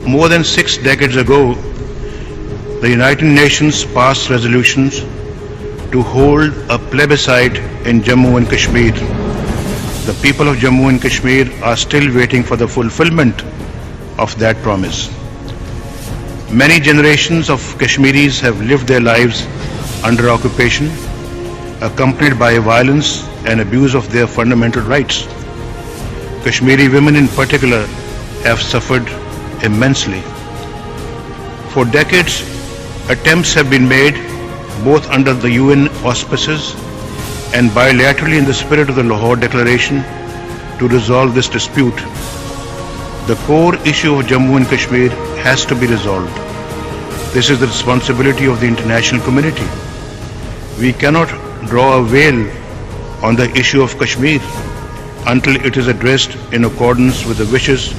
more than 6 decades ago, the United Nations passed resolutions to hold a plebiscite in Jammu and Kashmir. The people of Jammu and Kashmir are still waiting for the fulfillment of that promise. Many generations of Kashmiris have lived their lives under occupation, accompanied by violence and abuse of their fundamental rights. Kashmiri women in particular have suffered immensely. For decades, attempts have been made, both under the UN auspices and bilaterally in the spirit of the Lahore Declaration, to resolve this dispute. The core issue of Jammu and Kashmir has to be resolved. This is the responsibility of the international community. We cannot draw a veil on the issue of Kashmir until it is addressed in accordance with the wishes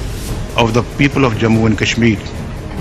of the people of Jammu and Kashmir.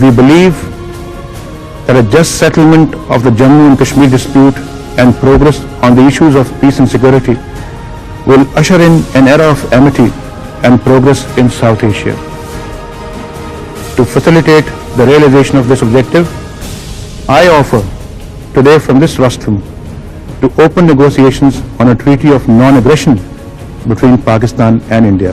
We believe that a just settlement of the Jammu and Kashmir dispute and progress on the issues of peace and security will usher in an era of amity and progress in South Asia. To facilitate the realization of this objective, I offer today from this rostrum to open negotiations on a treaty of non-aggression between Pakistan and India.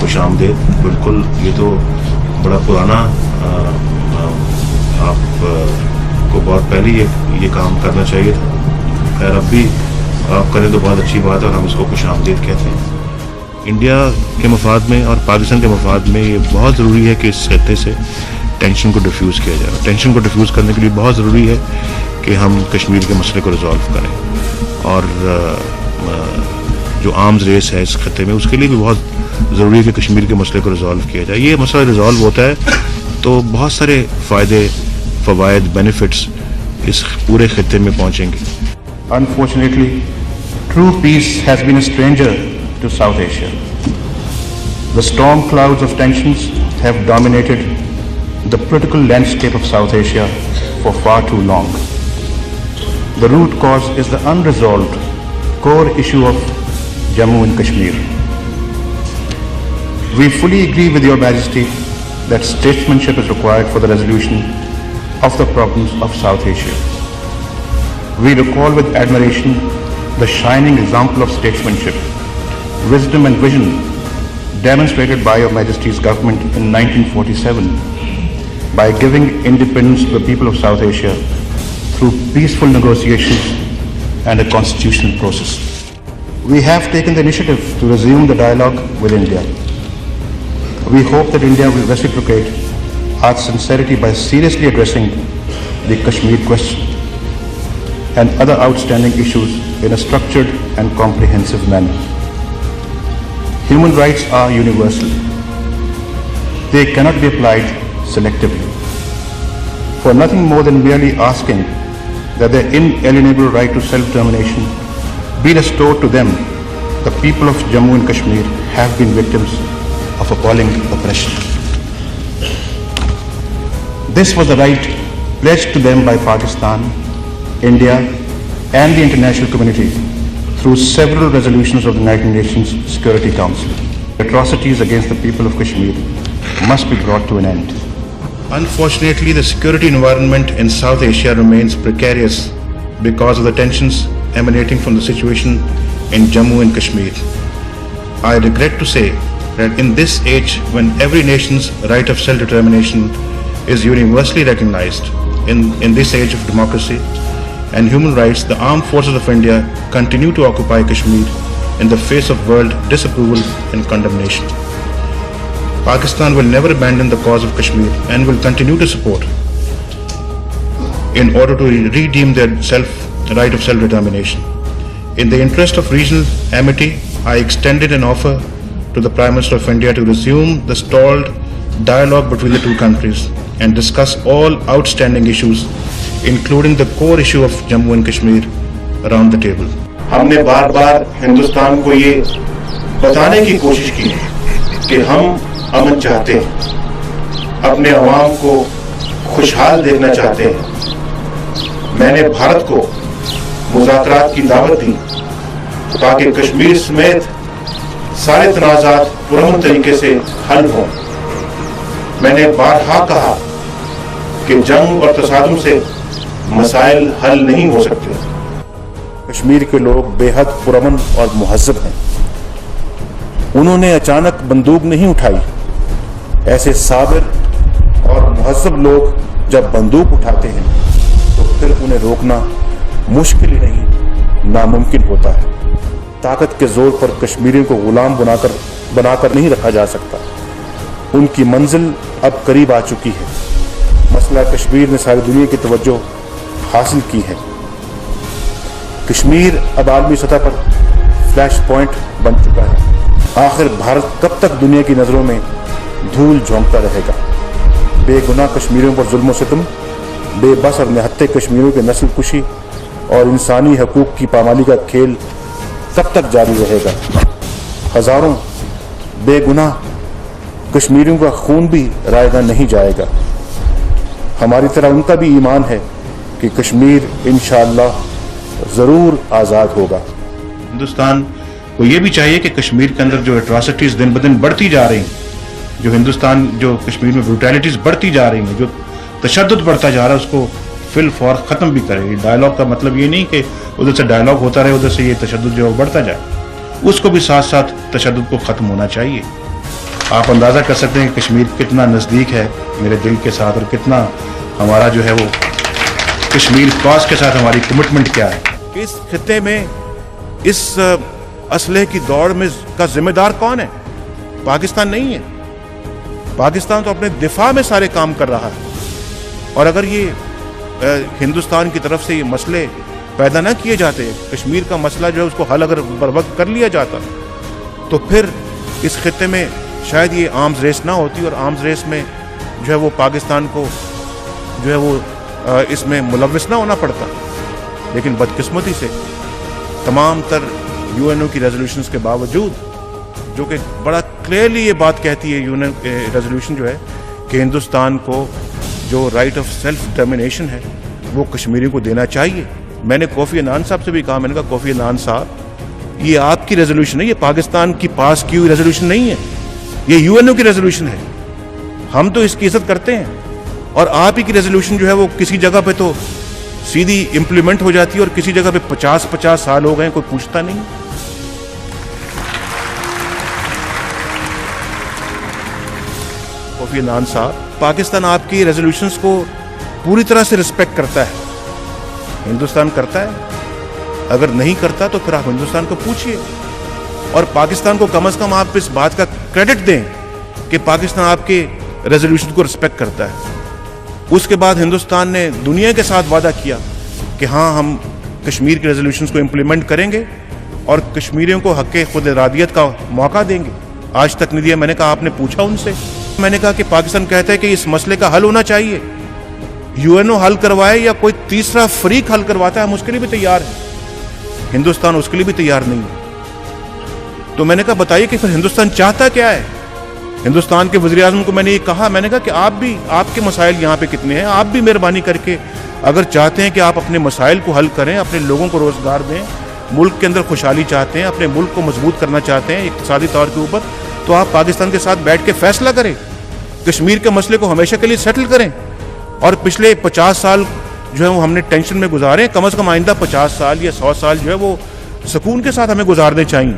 خوش آمدید. بالکل یہ تو بڑا پرانا آپ کو بہت پہلے یہ کام کرنا چاہیے تھا. خیر اب بھی آپ کریں تو بہت اچھی بات ہے اور ہم اس کو خوش آمدید کہتے ہیں. انڈیا کے مفاد میں اور پاکستان کے مفاد میں یہ بہت ضروری ہے کہ اس خطے سے ٹینشن کو ڈیفیوز کیا جائے. ٹینشن کو ڈیفیوز کرنے کے لیے بہت ضروری ہے کہ ہم کشمیر کے مسئلے کو ریزالو کریں, اور جو آرمز ریس ہے اس خطے میں اس کے لیے بھی بہت ضروری ہے کہ کشمیر کے مسئلے کو ریزالو کیا جائے. یہ مسئلہ ریزالو ہوتا ہے تو بہت سارے فائدے, فوائد, بینیفٹس اس پورے خطے میں پہنچیں گے. Unfortunately, true peace has been a stranger to South Asia. The storm clouds of tensions have dominated the political landscape of South Asia for far too long. The root cause is the unresolved core issue of Jammu and Kashmir. We fully agree with Your Majesty that statesmanship is required for the resolution of the problems of South Asia. We recall with admiration the shining example of statesmanship, wisdom and vision demonstrated by Your Majesty's government in 1947 by giving independence to the people of South Asia through peaceful negotiations and a constitutional process. We have taken the initiative to resume the dialogue with India. We hope that India will reciprocate our sincerity by seriously addressing the Kashmir question and other outstanding issues in a structured and comprehensive manner. Human rights are universal. They cannot be applied selectively. For nothing more than merely asking that their inalienable right to self-determination be restored to them, the people of Jammu and Kashmir have been victims of appalling oppression. This was the right pledged to them by Pakistan, India and the international community through several resolutions of the United Nations Security Council. Atrocities against the people of Kashmir must be brought to an end. Unfortunately, the security environment in South Asia remains precarious because of the tensions emanating from the situation in Jammu and Kashmir. I regret to say that in this age, when every nation's right of self-determination is universally recognized, in this age of democracy and human rights, the armed forces of India continue to occupy Kashmir in the face of world disapproval and condemnation. Pakistan will never abandon the cause of Kashmir and will continue to support in order to redeem their right of self-determination. In the interest of regional amity, I extended an offer to the Prime Minister of India to resume the stalled dialogue between the two countries and discuss all outstanding issues, including the core issue of Jammu and Kashmir, around the table. ہم نے بار بار ہندوستان کو یہ بتانے کی کوشش کی کہ ہم امن چاہتے ہیں, اپنے عوام کو خوشحال دیکھنا چاہتے ہیں. میں نے بھارت کو مذاکرات کی دعوت دی تاکہ کشمیر سمیت سارے تنازعات پرامن طریقے سے حل ہوں. میں نے بارہا کہا کہ جنگ اور تصادم سے مسائل حل نہیں ہو سکتے. کشمیر کے لوگ بے حد پرامن اور مہذب ہیں. انہوں نے اچانک بندوق نہیں اٹھائی. ایسے صابر اور مہذب لوگ جب بندوق اٹھاتے ہیں تو پھر انہیں روکنا مشکل ہی نہیں, ناممکن ہوتا ہے. طاقت کے زور پر کشمیریوں کو غلام بنا کر نہیں رکھا جا سکتا. ان کی منزل اب قریب آ چکی ہے. مسئلہ کشمیر نے ساری دنیا کی توجہ حاصل کی ہے. کشمیر اب عالمی سطح پر فلیش پوائنٹ بن چکا ہے. آخر بھارت کب تک دنیا کی نظروں میں دھول جھونکتا رہے گا؟ بے گناہ کشمیریوں پر ظلم و ستم, بے بس اور نہتے کشمیریوں کی نسل کشی اور انسانی حقوق کی پامالی کا کھیل کب تک جاری رہے گا؟ ہزاروں بے گناہ کشمیریوں کا خون بھی رائے گاہ نہیں جائے گا. ہماری طرح ان کا بھی ایمان ہے کہ کشمیر انشاءاللہ ضرور آزاد ہوگا. ہندوستان کو یہ بھی چاہیے کہ کشمیر کے اندر جو اٹراسٹیز دن بدن بڑھتی جا رہی ہیں, جو کشمیر میں بروٹیلٹیز بڑھتی جا رہی ہیں, جو تشدد بڑھتا جا رہا ہے, اس کو فی الفور ختم بھی کرے. ڈائلاگ کا مطلب یہ نہیں کہ ادھر سے ڈائلاگ ہوتا رہے, ادھر سے یہ تشدد جو بڑھتا جائے. اس کو بھی ساتھ ساتھ تشدد کو ختم ہونا چاہیے. آپ اندازہ کر سکتے ہیں کہ کشمیر کتنا نزدیک ہے میرے دل کے ساتھ اور کتنا ہمارا جو ہے وہ کشمیر کاز کے ساتھ ہماری کمٹمنٹ کیا ہے. اس خطے میں اس اسلحے کی دوڑ میں کا ذمہ دار کون ہے؟ پاکستان نہیں ہے. پاکستان تو اپنے دفاع میں سارے کام کر رہا ہے. اور اگر یہ ہندوستان کی طرف سے یہ مسئلے پیدا نہ کیے جاتے، کشمیر کا مسئلہ جو ہے اس کو حل اگر بروقت کر لیا جاتا، تو پھر اس خطے میں شاید یہ آرمز ریس نہ ہوتی، اور آرمز ریس میں جو ہے وہ پاکستان کو جو ہے وہ اس میں ملوث نہ ہونا پڑتا. لیکن بدقسمتی سے تمام تر UN کی ریزولوشنز کے باوجود، جو کہ بڑا کلیئرلی یہ بات کہتی ہے UN ریزولوشن جو ہے کہ ہندوستان کو جو رائٹ آف سیلف ڈٹرمنیشن ہے وہ کشمیریوں کو دینا چاہیے. میں نے کوفی عنان صاحب سے بھی کہا، میں نے کہا کوفی عنان صاحب یہ آپ کی ریزولوشن ہے، یہ پاکستان کی پاس کی ہوئی ریزولوشن نہیں ہے، یہ UN کی ریزولوشن ہے. ہم تو اس کی عزت کرتے ہیں، اور آپ ہی کی ریزولوشن جو ہے وہ کسی جگہ پہ تو سیدھی امپلیمنٹ ہو جاتی ہے اور کسی جگہ پہ 50 سال ہو گئے کوئی پوچھتا نہیں. کوفی عنان صاحب، پاکستان آپ کی ریزولوشنز کو پوری طرح سے رسپیکٹ کرتا ہے. ہندوستان کرتا ہے؟ اگر نہیں کرتا تو پھر آپ ہندوستان کو پوچھئے، اور پاکستان کو کم از کم آپ اس بات کا کریڈٹ دیں کہ پاکستان آپ کے ریزولوشن کو رسپیکٹ کرتا ہے. اس کے بعد ہندوستان نے دنیا کے ساتھ وعدہ کیا کہ ہاں ہم کشمیر کے ریزولوشنز کو امپلیمنٹ کریں گے اور کشمیریوں کو حق خود ارادیت کا موقع دیں گے. آج تک نہیں دیا. میں نے کہا آپ نے پوچھا ان سے؟ میں نے کہا کہ پاکستان کہتا ہے کہ اس مسئلے کا حل ہونا چاہیے، UNO حل کروائے یا کوئی تیسرا فریق حل کرواتا ہے، ہم اس کے لیے بھی تیار ہیں. ہندوستان اس کے لیے بھی تیار نہیں ہے. تو میں نے کہا بتائیے کہ پھر ہندوستان چاہتا کیا ہے؟ ہندوستان کے وزیر اعظم کو میں نے یہ کہا، میں نے کہا کہ آپ بھی، آپ کے مسائل یہاں پہ کتنے ہیں، آپ بھی مہربانی کر کے اگر چاہتے ہیں کہ آپ اپنے مسائل کو حل کریں، اپنے لوگوں کو روزگار دیں، ملک کے اندر خوشحالی چاہتے ہیں، اپنے ملک کو مضبوط کرنا چاہتے ہیں اقتصادی طور کے اوپر، تو آپ پاکستان کے ساتھ بیٹھ کے فیصلہ کریں، کشمیر کے مسئلے کو ہمیشہ کے لیے سیٹل کریں. اور پچھلے 50 سال جو ہے وہ ہم نے ٹینشن میں گزارے، کم از کم آئندہ 50 سال یا 100 سال جو ہے وہ سکون کے ساتھ ہمیں گزارنے چاہیے.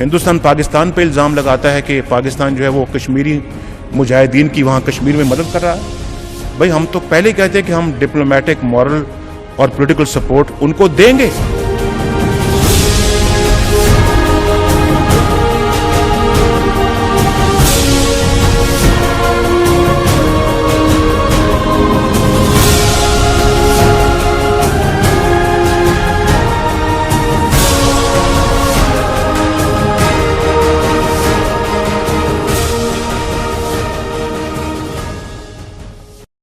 ہندوستان پاکستان پہ الزام لگاتا ہے کہ پاکستان جو ہے وہ کشمیری مجاہدین کی وہاں کشمیر میں مدد کر رہا ہے. بھائی ہم تو پہلے کہتے ہیں کہ ہم ڈپلومیٹک، مورل اور پولیٹیکل سپورٹ ان کو دیں گے.